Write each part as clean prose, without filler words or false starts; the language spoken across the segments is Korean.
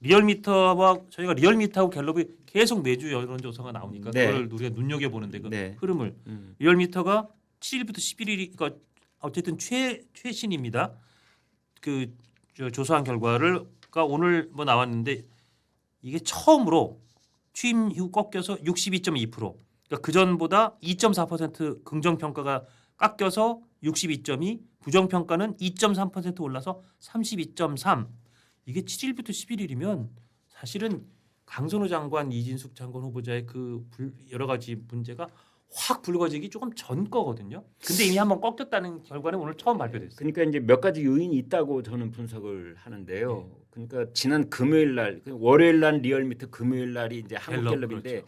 리얼미터와 저희가 리얼미터하고 갤럽이 계속 매주 여론조사가 나오니까 네. 그걸 우리가 눈여겨보는데 그 네. 흐름을 리얼미터가 7일부터 11일이 그러니까 어쨌든 최신입니다. 조사한 결과가 오늘 뭐 나왔는데 이게 처음으로 취임 이후 꺾여서 62.2%. 그러니까 그 전보다 2.4% 긍정 평가가 깎여서 62.2, 부정 평가는 2.3% 올라서 32.3. 이게 7일부터 11일이면 사실은 강선우 장관, 이진숙 장관 후보자의 그 여러 가지 문제가 확 불거지기 조금 전 거거든요. 근데 이미 한번 꺾였다는 결과는 오늘 처음 발표됐어요. 그러니까 이제 몇 가지 요인이 있다고 저는 분석을 하는데요. 그러니까 지난 금요일 날, 월요일 날 리얼미터, 금요일 날이 이제 한국갤럽인데 그렇죠.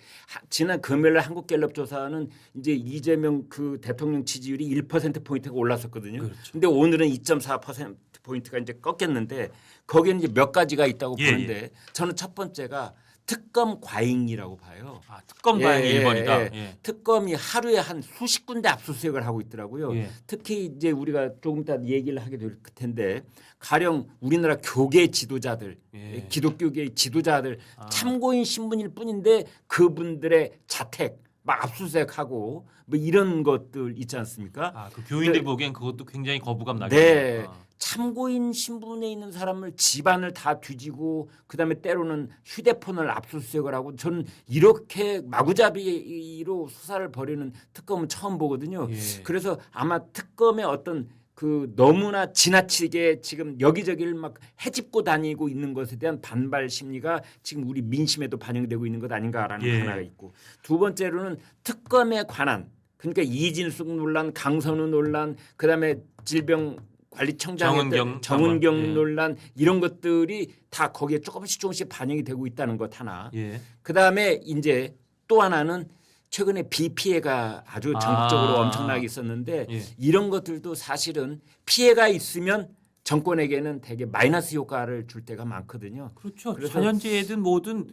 지난 금요일 날 한국갤럽 조사는 이제 이재명 그 대통령 지지율이 1% 포인트가 올랐었거든요. 그렇죠. 근데 오늘은 2.4% 포인트가 이제 꺾였는데 거기에는 이제 몇 가지가 있다고 보는데 저는 첫 번째가 특검 과잉이라고 봐요. 아, 특검 과잉이 1번이다. 예. 특검이 하루에 한 수십 군데 압수수색을 하고 있더라고요. 예. 특히 이제 우리가 조금 이따 얘기를 하게 될 텐데 가령 우리나라 교계 지도자들, 예. 기독교계 지도자들 참고인 신분일 뿐인데 그분들의 자택 막 압수수색하고 뭐 이런 것들 있지 않습니까? 아, 그 교인들 네. 보기엔 그것도 굉장히 거부감 나겠네요. 네. 참고인 신분에 있는 사람을 집안을 다 뒤지고 그다음에 때로는 휴대폰을 압수수색을 하고 저는 이렇게 마구잡이로 수사를 벌이는 특검은 처음 보거든요. 예. 그래서 아마 특검의 어떤 그 너무나 지나치게 지금 여기저기를 막 헤집고 다니고 있는 것에 대한 반발 심리가 지금 우리 민심에도 반영되고 있는 것 아닌가라는 예. 하나가 있고 두 번째로는 특검에 관한 그러니까 이진숙 논란, 강선우 논란, 그다음에 질병관리청장 정은경 예. 논란 이런 것들이 다 거기에 조금씩 반영이 되고 있다는 것 하나. 예. 그다음에 이제 또 하나는 최근에 비 피해가 아주 전국적으로 엄청나게 있었는데 예. 이런 것들도 사실은 피해가 있으면 정권에게는 되게 마이너스 효과를 줄 때가 많거든요. 그렇죠. 그래서- 전현재든 뭐든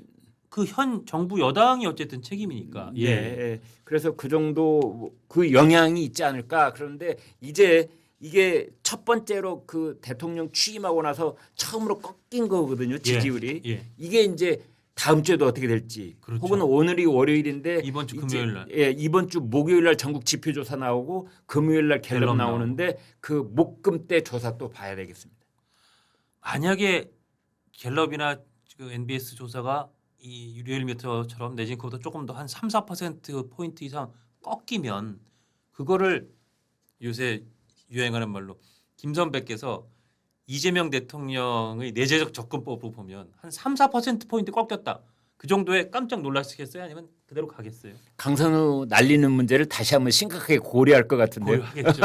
그 현 정부 여당이 어쨌든 책임이니까. 예. 예. 그래서 그 정도 그 영향이 있지 않을까. 그런데 이제 이게 첫 번째로 그 대통령 취임하고 나서 처음으로 꺾인 거거든요. 지지율이. 예. 이게 이제 다음 주에도 어떻게 될지 그렇죠. 혹은 오늘이 월요일인데 이번 주 이제- 금요일 날. 예, 이번 주 목요일 날 전국 지표조사 나오고 금요일 날 갤럽 갤럽 나오는데 그 목금 때 조사 또 봐야 되겠습니다. 만약에 갤럽이나 그 NBS 조사가 이 리얼미터처럼 내지는 그보다 조금 더 한 3~4% 포인트 이상 꺾이면 그거를 요새 유행하는 말로 김선배께서 이재명 대통령의 내재적 접근법으로 보면 한 3~4% 포인트 꺾였다. 그 정도에 깜짝 놀라시겠어요? 아니면 그대로 가겠어요? 강선우 날리는 문제를 다시 한번 심각하게 고려할 것 같은데요. 하겠죠.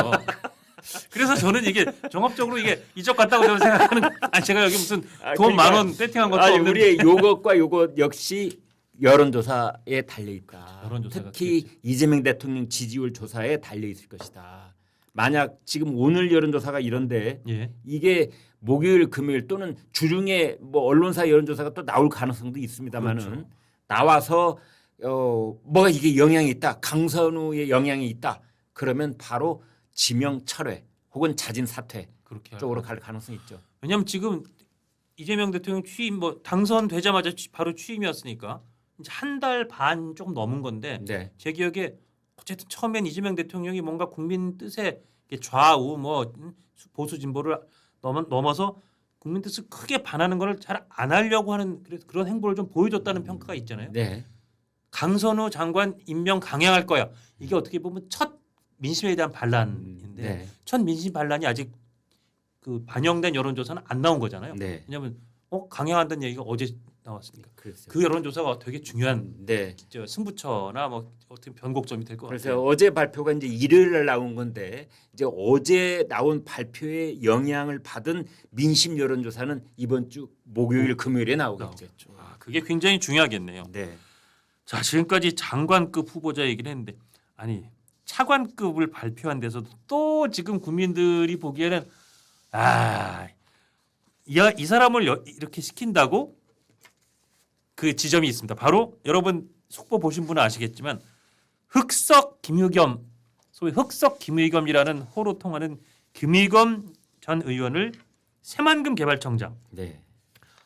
그래서 저는 이게 종합적으로 이게 이쪽 같다고 저는 생각하는 제가 여기 무슨 돈 그러니까 10,000원 세팅한 것도 아니, 없는데 우리의 요것과 요것 역시 여론조사에 달려 있다. 여론조사가 특히 그렇죠. 이재명 대통령 지지율 조사에 달려 있을 것이다. 만약 지금 오늘 여론조사가 이런데 예. 이게 목요일, 금요일 또는 주중에 뭐 언론사 여론조사가 또 나올 가능성도 있습니다만은 그렇죠. 나와서 뭐가 이게 영향이 있다, 강선우의 영향이 있다. 그러면 바로 지명 철회 혹은 자진 사퇴 그렇게 쪽으로 갈 가능성이 있죠. 왜냐하면 지금 이재명 대통령 취임 뭐 당선되자마자 바로 취임이었으니까 이제 한 달 반 조금 넘은 건데 네. 제 기억에 어쨌든 처음엔 이재명 대통령이 뭔가 국민 뜻에 좌우 뭐 보수 진보를 넘어서 국민 뜻을 크게 반하는 걸 잘 안 하려고 하는 그런 행보를 좀 보여줬다는 평가가 있잖아요. 네. 강선우 장관 임명 강행할 거야. 이게 어떻게 보면 첫 민심에 대한 반란인데 네. 첫 민심 반란이 아직 그 반영된 여론조사는 안 나온 거잖아요. 네. 왜냐하면 강행한다는 얘기가 어제 나왔으니까 그래서 그 여론조사가 되게 중요한 네. 승부처나 뭐 어떻게 변곡점이 될 것 그래서 같아요. 어제 발표가 이제 일요일 날 나온 건데 이제 어제 나온 발표에 영향을 받은 민심 여론조사는 이번 주 목요일, 금요일에 나오겠죠. 나오겠죠. 그게 굉장히 중요하겠네요. 네. 자, 지금까지 장관급 후보자 얘기를 했는데 아니 차관급을 발표한 데서도 또 지금 국민들이 보기에는 이 사람을 이렇게 시킨다고 그 지점이 있습니다. 바로 여러분 속보 보신 분은 아시겠지만 흑석 김의겸, 소위 흑석 김의겸이라는 호로 통하는 김의겸 전 의원을 새만금 개발청장. 네.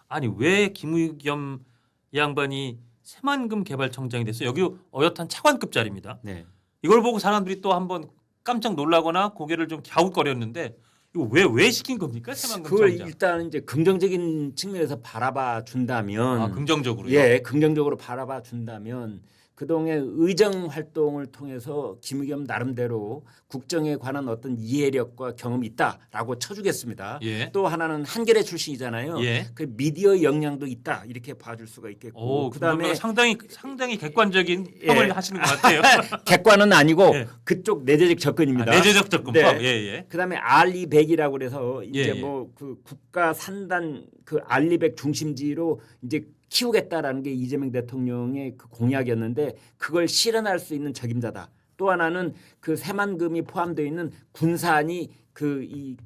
아니 왜 김의겸 이 양반이 새만금 개발청장이 됐어요? 여기 어엿한 차관급 자리입니다. 네. 이걸 보고 사람들이 또 한번 깜짝 놀라거나 고개를 좀 갸웃거렸는데 이거 왜 시킨 겁니까? 새만금 그걸 청장. 일단 이제 긍정적인 측면에서 바라봐 준다면 아, 긍정적으로요? 예, 긍정적으로 바라봐 준다면 그동안 의정 활동을 통해서 김의겸 나름대로 국정에 관한 어떤 이해력과 경험이 있다라고 쳐주겠습니다. 예. 또 하나는 한겨레 출신이잖아요. 예. 그 미디어 역량도 있다 이렇게 봐줄 수가 있겠고 오, 그다음에 상당히 객관적인 예. 평을 하시는 것 같아요. 객관은 아니고 예. 그쪽 내재적 접근입니다. 내재적 접근법. 네. 예. 그다음에 알리백이라고 그래서 이제 예. 뭐 그 국가 산단 그 알리백 중심지로 이제 키우겠다라는 게 이재명 대통령의 그 공약이었는데 그걸 실현할 수 있는 적임자다. 또 하나는 그 새만금이 포함되어 있는 군산이 그 이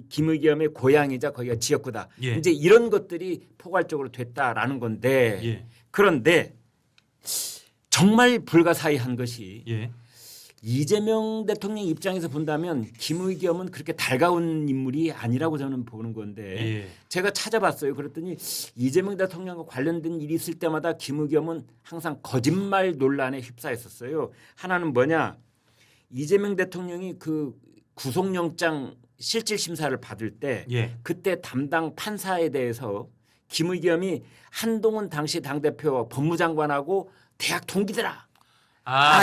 김의겸의 고향이자 거기가 지역구다. 예. 이제 이런 것들이 포괄적으로 됐다라는 건데 예. 그런데 정말 불가사의한 것이 예. 이재명 대통령 입장에서 본다면 김의겸은 그렇게 달가운 인물이 아니라고 저는 보는 건데 예. 제가 찾아봤어요. 그랬더니 이재명 대통령과 관련된 일이 있을 때마다 김의겸은 항상 거짓말 논란에 휩싸였었어요. 하나는 뭐냐? 이재명 대통령이 그 구속영장 실질 심사를 받을 때 예. 그때 담당 판사에 대해서 김의겸이 한동훈 당시 당대표 법무장관하고 대학 동기더라.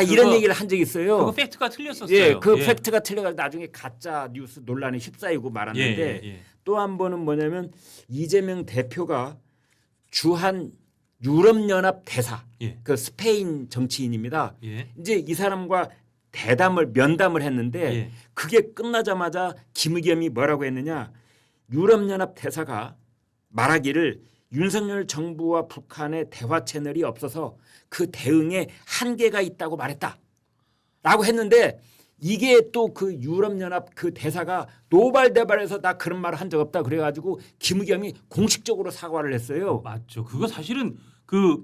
이런 그거, 얘기를 한 적이 있어요. 그거 팩트가 틀렸었어요. 예, 그 팩트가 틀려가지고 나중에 가짜 뉴스 논란에 휩싸이고 말았는데 예. 또 한 번은 뭐냐면 이재명 대표가 주한 유럽연합 대사, 예. 그 스페인 정치인입니다. 예. 이제 이 사람과 면담을 했는데 예. 그게 끝나자마자 김의겸이 뭐라고 했느냐? 유럽연합 대사가 말하기를 윤석열 정부와 북한의 대화 채널이 없어서 그 대응에 한계가 있다고 말했다라고 했는데 이게 또 그 유럽연합 그 대사가 노발대발해서 나 그런 말을 한 적 없다 그래가지고 김의겸이 공식적으로 사과를 했어요. 맞죠. 그거 사실은 그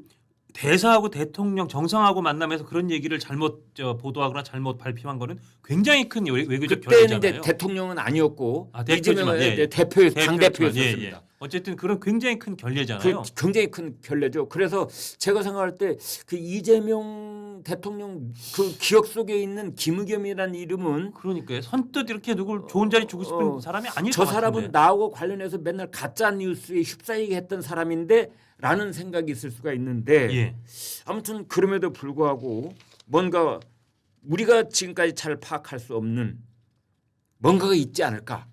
대사하고 대통령 정상하고 만나면서 그런 얘기를 잘못 보도하거나 잘못 발표한 거는 굉장히 큰 외교적 그때는 결례잖아요. 이제 대통령은 아니었고 대표지만, 이재명은 당 대표였습니다. 어쨌든 그런 굉장히 큰 결례잖아요. 굉장히 큰 결례죠. 그래서 제가 생각할 때 그 이재명 대통령 그 기억 속에 있는 김의겸이라는 이름은 그러니까요. 선뜻 이렇게 누굴 좋은 자리 주고 싶은 사람이 아닐 것 저 같은데. 사람은 나하고 관련해서 맨날 가짜 뉴스에 휩싸이게 했던 사람인데라는 생각이 있을 수가 있는데 예. 아무튼 그럼에도 불구하고 뭔가 우리가 지금까지 잘 파악할 수 없는 뭔가가 있지 않을까?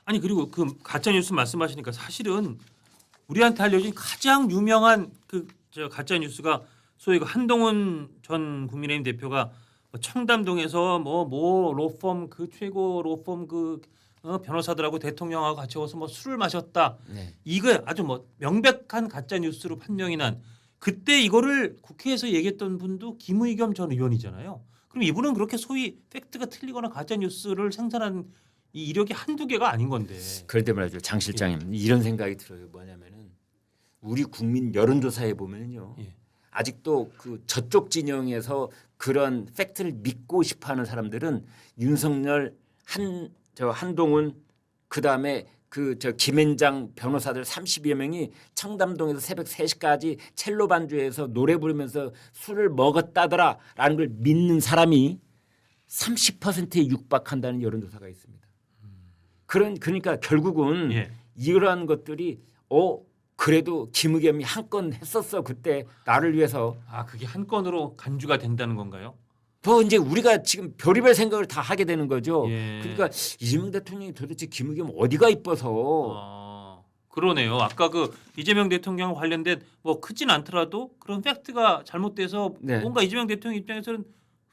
아니 그리고 그 가짜 뉴스 말씀하시니까 사실은 우리한테 알려진 가장 유명한 그 가짜 뉴스가 소위 그 한동훈 전 국민의힘 대표가 청담동에서 뭐 로펌 그 최고 로펌 그 변호사들하고 대통령하고 같이 와서 뭐 술을 마셨다. 네. 이거 아주 뭐 명백한 가짜 뉴스로 판명이 난 그때 이거를 국회에서 얘기했던 분도 김의겸 전 의원이잖아요. 그럼 이분은 그렇게 소위 팩트가 틀리거나 가짜 뉴스를 생산한 이 이력이 한두 개가 아닌 건데. 그런데 말이죠, 장 실장님 이런 생각이 들어요. 뭐냐면은 우리 국민 여론조사에 보면요, 예. 아직도 그 저쪽 진영에서 그런 팩트를 믿고 싶어하는 사람들은 윤석열, 한동훈, 그 다음에 김앤장 변호사들 30여 명이 청담동에서 새벽 3시까지 첼로 반주에서 노래 부르면서 술을 먹었다더라라는 걸 믿는 사람이 30%에 육박한다는 여론조사가 있습니다. 그러니까 결국은 예. 이러한 것들이 그래도 김의겸이 한 건 했었어 그때 나를 위해서. 그게 한 건으로 간주가 된다는 건가요? 더 이제 우리가 지금 별의별 생각을 다 하게 되는 거죠. 예. 그러니까 이재명 대통령이 도대체 김의겸 어디가 이뻐서 그러네요. 아까 그 이재명 대통령 관련된 뭐 크진 않더라도 그런 팩트가 잘못돼서 네. 뭔가 이재명 대통령 입장에서는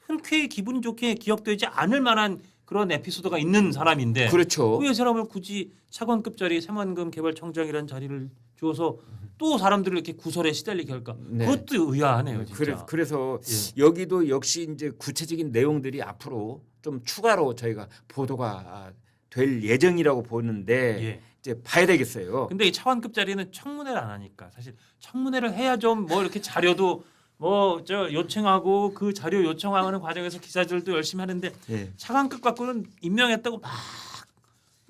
흔쾌히 기분 좋게 기억되지 않을 만한 그런 에피소드가 있는 사람인데 그렇죠. 왜 사람을 굳이 차관급 자리 새만금 개발청장이라는 자리를 주어서 또 사람들을 이렇게 구설에 시달리게 할까? 네. 그것도 의아하네요, 진짜. 그래서 예. 여기도 역시 이제 구체적인 내용들이 앞으로 좀 추가로 저희가 보도가 될 예정이라고 보는데 예. 이제 봐야 되겠어요. 근데 이 차관급 자리는 청문회를 안 하니까 사실 청문회를 해야 좀 뭐 이렇게 자료도 뭐 요청하고 그 자료 요청하는 과정에서 기자들도 열심히 하는데 예. 차관급 갖고는 임명했다고 막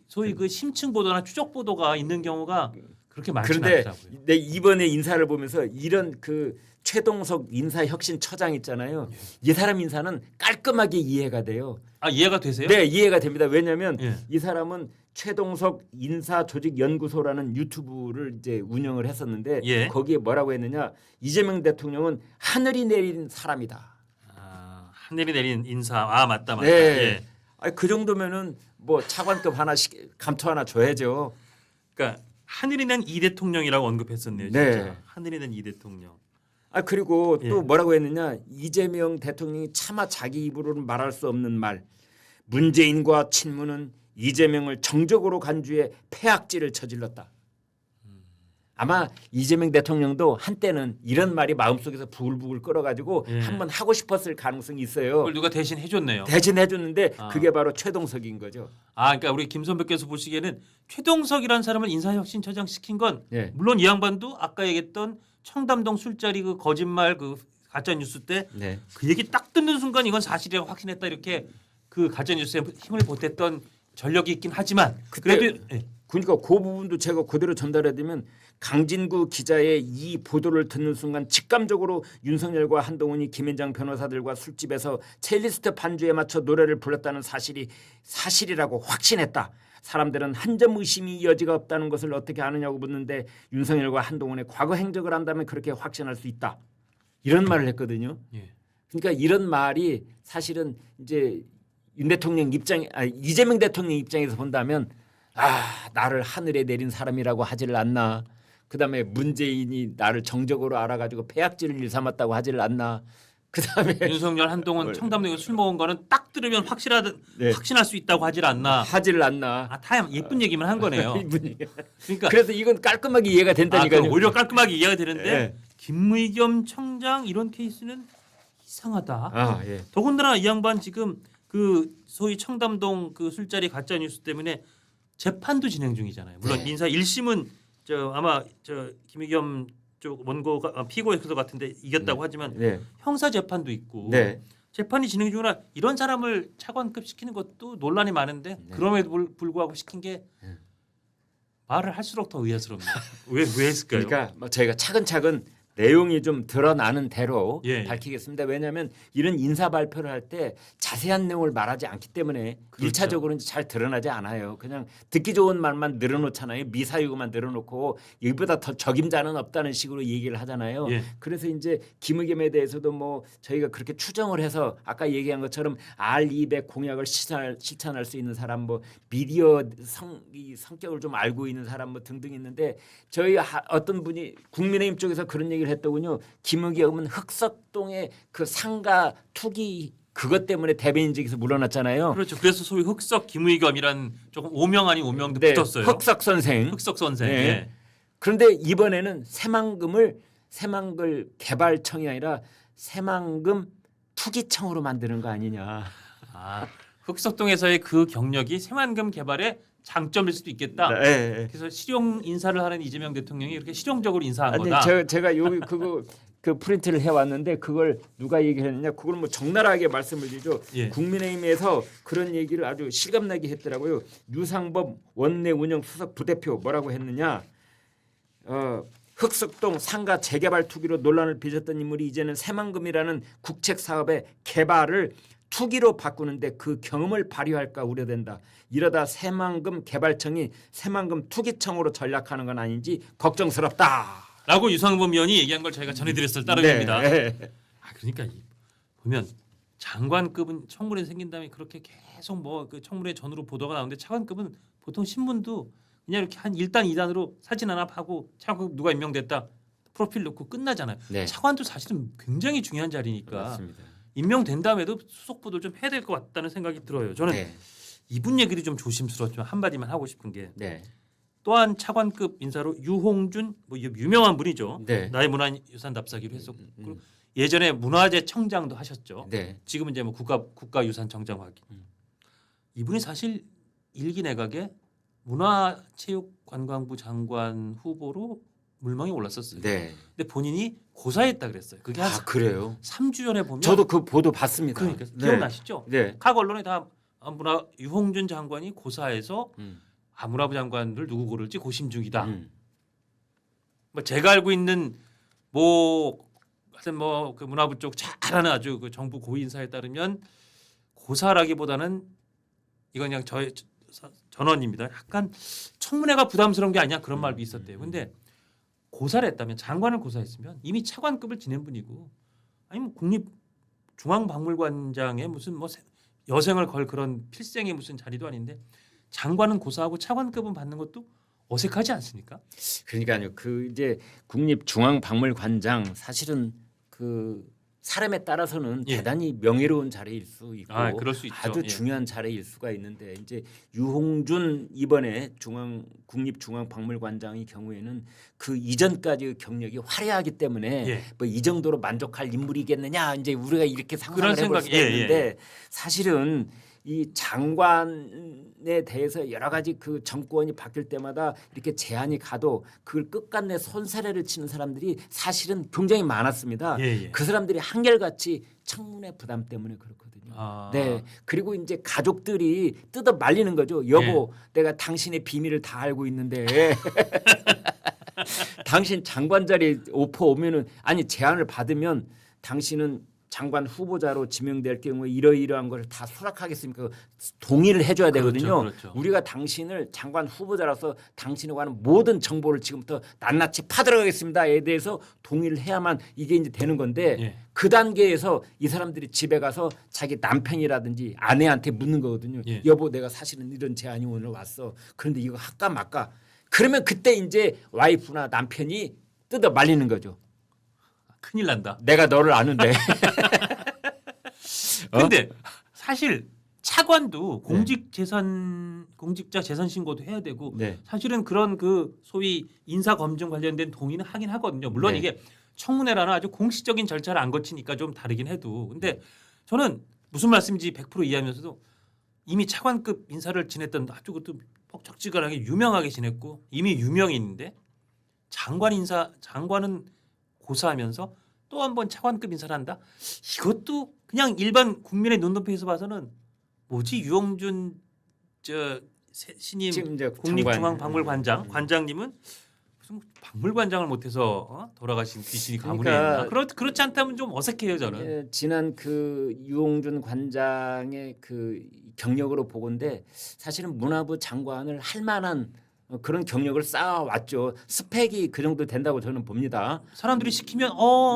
소위 그 심층 보도나 추적 보도가 있는 경우가 그렇게 많지는 그런데 않더라고요. 내 이번에 인사를 보면서 이런 그 최동석 인사혁신처장 있잖아요. 이 사람 인사는 깔끔하게 이해가 돼요. 아 이해가 되세요? 네, 이해가 됩니다. 왜냐하면 예. 이 사람은 최동석 인사조직연구소라는 유튜브를 이제 운영을 했었는데 예. 거기에 뭐라고 했느냐? 이재명 대통령은 하늘이 내린 사람이다. 아, 하늘이 내린 인사. 아 맞다. 네. 예. 아니, 그 정도면은 뭐 차관급 하나 감투 하나 줘야죠. 그러니까 하늘이 낸 이 대통령이라고 언급했었네요. 진짜. 네. 하늘이 낸 이 대통령. 아 그리고 예. 또 뭐라고 했느냐? 이재명 대통령이 차마 자기 입으로는 말할 수 없는 말. 문재인과 친문은 이재명을 정적으로 간주해 폐악질을 저질렀다. 아마 이재명 대통령도 한때는 이런 말이 마음속에서 부글부글 끓어가지고 예. 한번 하고 싶었을 가능성이 있어요. 그걸 누가 대신 해줬네요. 대신 해줬는데 아. 그게 바로 최동석인 거죠. 아 그러니까 우리 김 선배께서 보시기에는 최동석이라는 사람을 인사혁신처장 시킨 건 예. 물론 이 양반도 아까 얘기했던 청담동 술자리 그 거짓말 그 가짜 뉴스 때 네. 그 얘기 딱 듣는 순간 이건 사실이라고 확신했다 이렇게 그 가짜 뉴스에 힘을 보탰던 전력이 있긴 하지만 그때- 그래도 예. 그러니까 그 부분도 제가 그대로 전달해드리면 강진구 기자의 이 보도를 듣는 순간 직감적으로 윤석열과 한동훈이 김현장 변호사들과 술집에서 첼리스트 반주에 맞춰 노래를 불렀다는 사실이라고 확신했다. 사람들은 한 점 의심이 여지가 없다는 것을 어떻게 아느냐고 묻는데 윤석열과 한동훈의 과거 행적을 안다면 그렇게 확신할 수 있다. 이런 말을 했거든요. 예. 그러니까 이런 말이 사실은 이제 이재명 대통령 입장에서 본다면 나를 하늘에 내린 사람이라고 하지를 않나. 그다음에 문재인이 나를 정적으로 알아가지고 폐악질을 일삼았다고 하지를 않나. 그다음에 윤석열 한동훈 청담동에 술 먹은 거는 딱 들으면 네. 확신할 수 있다고 하질 않나. 하지를 않나. 아, 다 예쁜 얘기만 한 거네요. 이분이. 그러니까 그래서 이건 깔끔하게 이해가 된다니까요. 그럼 오히려 깔끔하게 이해가 되는데 네. 김의겸 청장 이런 케이스는 이상하다. 아, 예. 더군다나 이 양반 지금 그 소위 청담동 그 술자리 가짜 뉴스 때문에 재판도 진행 중이잖아요. 물론 네. 인사 1심은 아마 김의겸 쪽 원고가 피고에서 같은데 이겼다고 하지만 네. 형사 재판도 있고 네. 재판이 진행 중이라 이런 사람을 차관급 시키는 것도 논란이 많은데 그럼에도 불구하고 시킨 게 말을 할수록 더 의아스럽네요. 왜 했을까요? 그러니까 뭐 저희가 차근차근 내용이 좀 드러나는 대로 예. 밝히겠습니다. 왜냐하면 이런 인사 발표를 할 때 자세한 내용을 말하지 않기 때문에 그렇죠. 1차적으로는 잘 드러나지 않아요. 그냥 듣기 좋은 말만 늘어놓잖아요. 미사유구만 늘어놓고 이보다 더 적임자는 없다는 식으로 얘기를 하잖아요. 예. 그래서 이제 김의겸에 대해서도 뭐 저희가 그렇게 추정을 해서 아까 얘기한 것처럼 R200 공약을 실천할 수 있는 사람 뭐 미디어 성격을 좀 알고 있는 사람 뭐 등등 있는데 저희 어떤 분이 국민의힘 쪽에서 그런 얘기를 했더군요. 김의겸은 흑석동의 그 상가 투기 그것 때문에 대변인직에서 물러났잖아요. 그렇죠. 그래서 소위 흑석 김의겸이란 조금 오명 아닌 오명도 네, 붙었어요. 흑석 선생. 흑석 선생. 네. 예. 그런데 이번에는 새만금 개발청이 아니라 새만금 투기청으로 만드는 거 아니냐. 아, 흑석동에서의 그 경력이 새만금 개발의 장점일 수도 있겠다. 네. 그래서 실용 인사를 하는 이재명 대통령이 이렇게 실용적으로 인사한 아니 거다. 제가 여기 그 프린트를 해왔는데 그걸 누가 얘기했느냐? 그걸 뭐 적나라하게 말씀을 드리죠. 예. 국민의힘에서 그런 얘기를 아주 실감나게 했더라고요. 유상범 원내 운영 수석 부대표 뭐라고 했느냐? 흑석동 상가 재개발 투기로 논란을 빚었던 인물이 이제는 새만금이라는 국책 사업의 개발을 투기로 바꾸는데 그 경험을 발휘할까 우려된다. 이러다 새만금 개발청이 새만금 투기청으로 전락하는 건 아닌지 걱정스럽다. 라고 유상범 의원이 얘기한 걸 저희가 전해드렸을 따름입니다. 네. 아, 그러니까 보면 장관급은 청문회 생긴 다음에 그렇게 계속 뭐 그 청문회 전후로 보도가 나오는데 차관급은 보통 신문도 그냥 이렇게 한 1단 2단으로 사진 하나 하고 차관급 누가 임명됐다 프로필 넣고 끝나잖아요. 네. 차관도 사실은 굉장히 중요한 자리니까 맞습니다. 임명된 다음에도 수석 보도를 좀 해야 될 것 같다는 생각이 들어요. 저는 네. 이분 이분 얘기를 좀 조심스럽지만 한마디만 하고 싶은 게 네. 또한 차관급 인사로 유홍준 뭐 유명한 분이죠. 네. 나의 문화유산 답사기로 했었고 그리고 예전에 문화재 청장도 하셨죠. 네. 지금은 이제 뭐 국가유산청장 확인. 이분이 사실 일기 내각에 문화체육관광부 장관 후보로 물망에 올랐었어요. 네. 근데 본인이 고사했다 그랬어요. 그게 한 그래요? 3주 전에 보면 저도 그 보도 봤습니다. 그러니까 네. 기억나시죠? 네. 각 언론에 다 유홍준 장관이 고사해서 음. 문화부 장관을 누구 고를지 고심 중이다. 뭐 제가 알고 있는 뭐 하여튼 뭐 그 문화부 쪽 잘하는 아주 그 정부 고위 인사에 따르면 고사라기보다는 이건 그냥 저의 전언입니다. 약간 청문회가 부담스러운 게 아니야 그런 말도 있었대요. 근데 고사를 했다면 장관을 고사했으면 이미 차관급을 지낸 분이고 아니면 국립중앙박물관장에 무슨 뭐 여생을 걸 그런 필생의 무슨 자리도 아닌데 장관은 고사하고 차관급은 받는 것도 어색하지 않습니까? 그러니까요. 그 이제 국립중앙박물관장 사실은 그 사람에 따라서는 예. 대단히 명예로운 자리일 수 있고 그럴 수 있죠. 아주 예. 중요한 자리일 수가 있는데 이제 유홍준 이번에 국립중앙박물관장의 경우에는 그 이전까지 경력이 화려하기 때문에 예. 뭐 이 정도로 만족할 인물이겠느냐 이제 우리가 이렇게 상상을 그런 해볼 생각이- 수가 예, 있는데 사실은 이 장관에 대해서 여러 가지 그 정권이 바뀔 때마다 이렇게 제안이 가도 그걸 끝끝내 손사래를 치는 사람들이 사실은 굉장히 많았습니다. 예, 예. 그 사람들이 한결같이 청문회 부담 때문에 그렇거든요. 아. 네. 그리고 이제 가족들이 뜯어 말리는 거죠. 여보, 예. 내가 당신의 비밀을 다 알고 있는데 당신 장관 자리 오퍼 오면은 아니 제안을 받으면 당신은 장관 후보자로 지명될 경우에 이러이러한 걸 다 수락하겠습니까? 동의를 해줘야 되거든요. 그렇죠. 우리가 당신을 장관 후보자라서 당신에 관한 모든 정보를 지금부터 낱낱이 파들어가겠습니다에 대해서 동의를 해야만 이게 이제 되는 건데 예. 그 단계에서 이 사람들이 집에 가서 자기 남편이라든지 아내한테 묻는 거거든요. 예. 여보, 내가 사실은 이런 제안이 오늘 왔어. 그런데 이거 할까 말까? 그러면 그때 이제 와이프나 남편이 뜯어 말리는 거죠. 큰일 난다. 내가 너를 아는데. 근데 사실 차관도 공직자 재산 신고도 해야 되고 네. 사실은 그런 그 소위 인사 검증 관련된 동의는 하긴 하거든요. 물론 네. 이게 청문회라는 아주 공식적인 절차를 안 거치니까 좀 다르긴 해도 근데 저는 무슨 말씀인지 100% 이해하면서도 이미 차관급 인사를 지냈던 아주 그것도 퍽적지근하게 유명하게 지냈고 이미 유명인인데 장관은 고사하면서 또 한 번 차관급 인사를 한다. 이것도 그냥 일반 국민의 눈높이에서 봐서는 뭐지 유홍준 신임 지금 이제 국립중앙박물관장 관장님은 무슨 박물관장을 못해서 돌아가신 귀신이 가문에 있나? 그렇지 않다면 좀 어색해요 저는. 예, 지난 그 유홍준 관장의 그 경력으로 보건데 사실은 문화부 장관을 할 만한 그런 경력을 쌓아왔죠. 스펙이 그 정도 된다고 저는 봅니다. 사람들이 시키면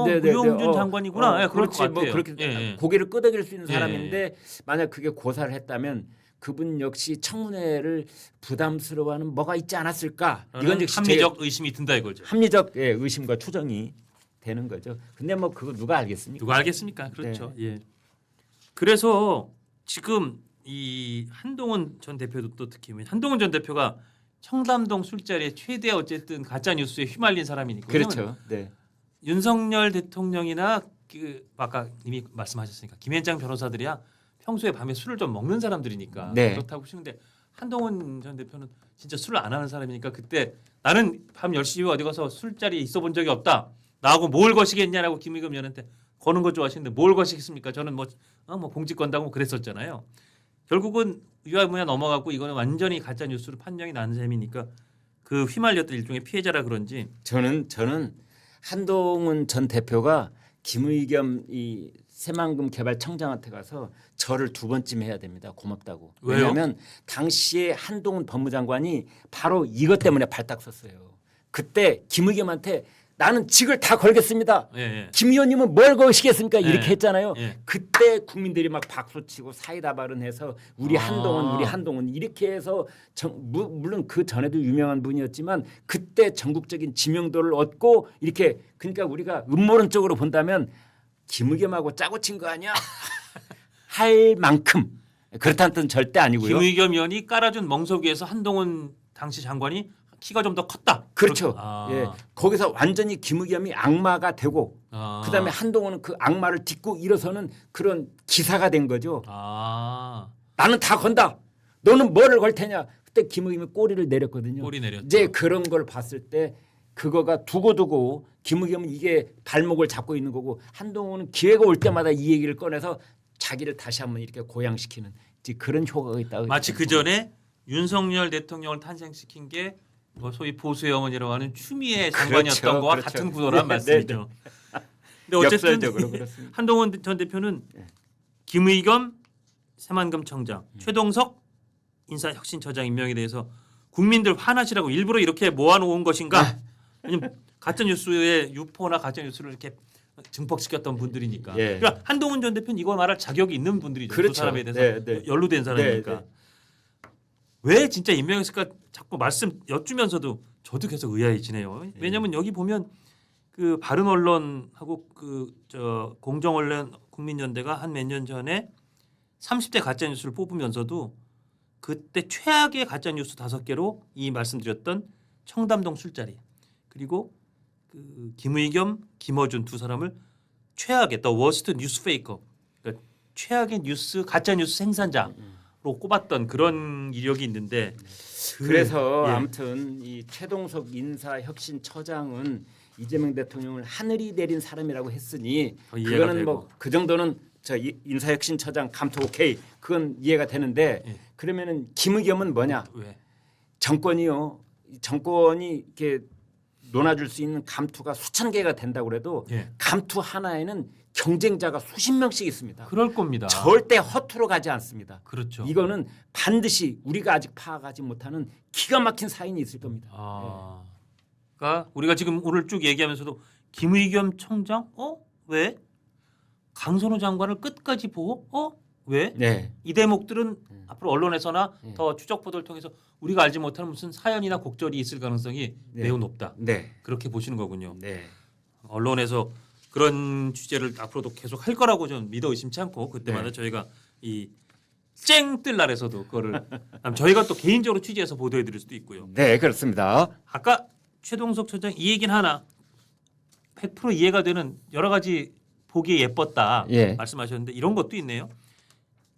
네네네. 유홍준 장관이구나. 그럴 그렇지. 것 같아요. 뭐 그렇게 예, 예. 고개를 끄덕일 수 있는 예, 사람인데 만약 그게 고사를 했다면 그분 역시 청문회를 부담스러워하는 뭐가 있지 않았을까? 이건 역시 합리적 의심이 든다 이거죠. 합리적 의심과 추정이 되는 거죠. 근데 뭐 그거 누가 알겠습니까? 누가 알겠습니까? 그렇죠. 네. 예. 그래서 지금 이 한동훈 전 대표도 또 특히 한동훈 전 대표가 청담동 술자리에 최대 어쨌든 가짜 뉴스에 휘말린 사람이니까. 그렇죠. 네. 윤석열 대통령이나 그 아까 이미 말씀하셨으니까 김현장 변호사들이야 평소에 밤에 술을 좀 먹는 사람들이니까 네. 그렇다고 치는데 한동훈 전 대표는 진짜 술을 안 하는 사람이니까 그때 나는 밤 10시에 어디 가서 술자리에 있어 본 적이 없다. 나하고 뭘 거시겠냐라고 김의겸 의원한테 거는 거 좋아하시는데 뭘 거시겠습니까? 저는 뭐 공직 건다고 그랬었잖아요. 결국은 유야무야 넘어갔고 이거는 완전히 가짜 뉴스로 판명이 난 셈이니까 그 휘말렸던 일종의 피해자라 그런지 저는 한동훈 전 대표가 김의겸 이 새만금 개발청장한테 가서 절을 2번쯤 해야 됩니다. 고맙다고. 왜요? 왜냐하면 당시에 한동훈 법무장관이 바로 이것 때문에 발딱 섰어요. 그때 김의겸한테 나는 직을 다 걸겠습니다. 예, 예. 김 의원님은 뭘 거시겠습니까? 이렇게 예. 했잖아요. 예. 그때 국민들이 막 박수치고 사이다 발언해서 우리 아. 한동훈 이렇게 해서 물론 그 전에도 유명한 분이었지만 그때 전국적인 지명도를 얻고 이렇게 그러니까 우리가 음모론적으로 본다면 김의겸하고 짜고 친 거 아니야? 할 만큼 그렇다는 뜻은 절대 아니고요. 김의겸 의원이 깔아준 멍석위에서 한동훈 당시 장관이 키가 좀 더 컸다. 그렇죠. 아. 예, 거기서 완전히 김의겸이 악마가 되고 아. 그다음에 한동훈은 그 악마를 딛고 일어서는 그런 기사가 된 거죠. 아. 나는 다 건다. 너는 뭐를 걸 테냐. 그때 김의겸이 꼬리를 내렸거든요. 꼬리 내렸죠. 이제 그런 걸 봤을 때 그거가 두고두고 김의겸은 이게 발목을 잡고 있는 거고 한동훈은 기회가 올 때마다 이 얘기를 꺼내서 자기를 다시 한번 이렇게 고양시키는 이제 그런 효과가 있다. 마치 그 전에 윤석열 대통령을 탄생시킨 게 뭐 소위 보수 영혼이라고 하는 추미애 장관이었던 그렇죠, 거와 그렇죠. 같은 구도란 네, 말씀이죠. 근데 어쨌든 역설적으로 그렇습니다. 한동훈 전 대표는 김의겸 새만금 청장, 최동석 인사혁신처장 임명에 대해서 국민들 화나시라고 일부러 이렇게 모아놓은 것인가? 왜냐면 가짜 뉴스의 유포나 가짜 뉴스를 이렇게 증폭시켰던 분들이니까. 예. 그러니까 한동훈 전 대표는 이거 말할 자격이 있는 분들이죠. 그렇죠. 두 사람에 대해서 네, 네. 연루된 사람이니까. 네, 왜 진짜 임명했을까 자꾸 말씀 여쭈면서도 저도 계속 의아해지네요. 왜냐하면 여기 보면 그 바른 언론하고 그 저 공정 언론 국민연대가 한 몇 년 전에 30대 가짜 뉴스를 뽑으면서도 그때 최악의 가짜 뉴스 5개로 이 말씀드렸던 청담동 술자리 그리고 그 김의겸, 김어준 두 사람을 최악의 더 워스트 뉴스 페이커 그러니까 최악의 뉴스 가짜 뉴스 생산자로 꼽았던 그런 이력이 있는데 그래서 예. 아무튼 이 최동석 인사혁신처장은 이재명 대통령을 하늘이 내린 사람이라고 했으니 이해가 그거는 되고. 뭐 그 정도는 저 인사혁신처장 감투 오케이 그건 이해가 되는데 예. 그러면은 김의겸은 뭐냐 왜? 정권이요 정권이 이렇게 논아줄 수 있는 감투가 수천 개가 된다고 그래도 예. 감투 하나에는 경쟁자가 수십 명씩 있습니다. 그럴 겁니다. 절대 허투루 가지 않습니다. 그렇죠. 이거는 반드시 우리가 아직 파악하지 못하는 기가 막힌 사인이 있을 겁니다. 아, 그러니까 우리가 지금 오늘 쭉 얘기하면서도 김의겸 청장, 왜? 강선우 장관을 끝까지 보고, 왜? 네. 이 대목들은 앞으로 언론에서나 네. 더 추적 보도를 통해서 우리가 알지 못하는 무슨 사연이나 곡절이 있을 가능성이 네. 매우 높다. 네. 그렇게 보시는 거군요. 네. 언론에서 그런 취재를 앞으로도 계속 할 거라고 저는 믿어 의심치 않고 그때마다 네. 저희가 이 쨍뜰 날에서도 그거를 저희가 또 개인적으로 취재해서 보도해 드릴 수도 있고요. 네, 그렇습니다. 아까 최동석 처장 이 얘기는 하나 100% 이해가 되는 여러 가지 보기에 예뻤다 예. 말씀하셨는데 이런 것도 있네요.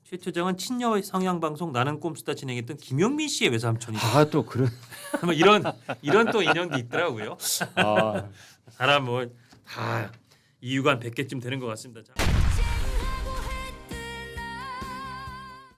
최 처장은 친여 성향 방송 나는 꼼수다 진행했던 김용민 씨의 외삼촌이다. 아, 또 그런 뭐 이런 또 인연도 있더라고요. 아. 사람 뭐 다 이유가 한 100개쯤 되는 것 같습니다. 자.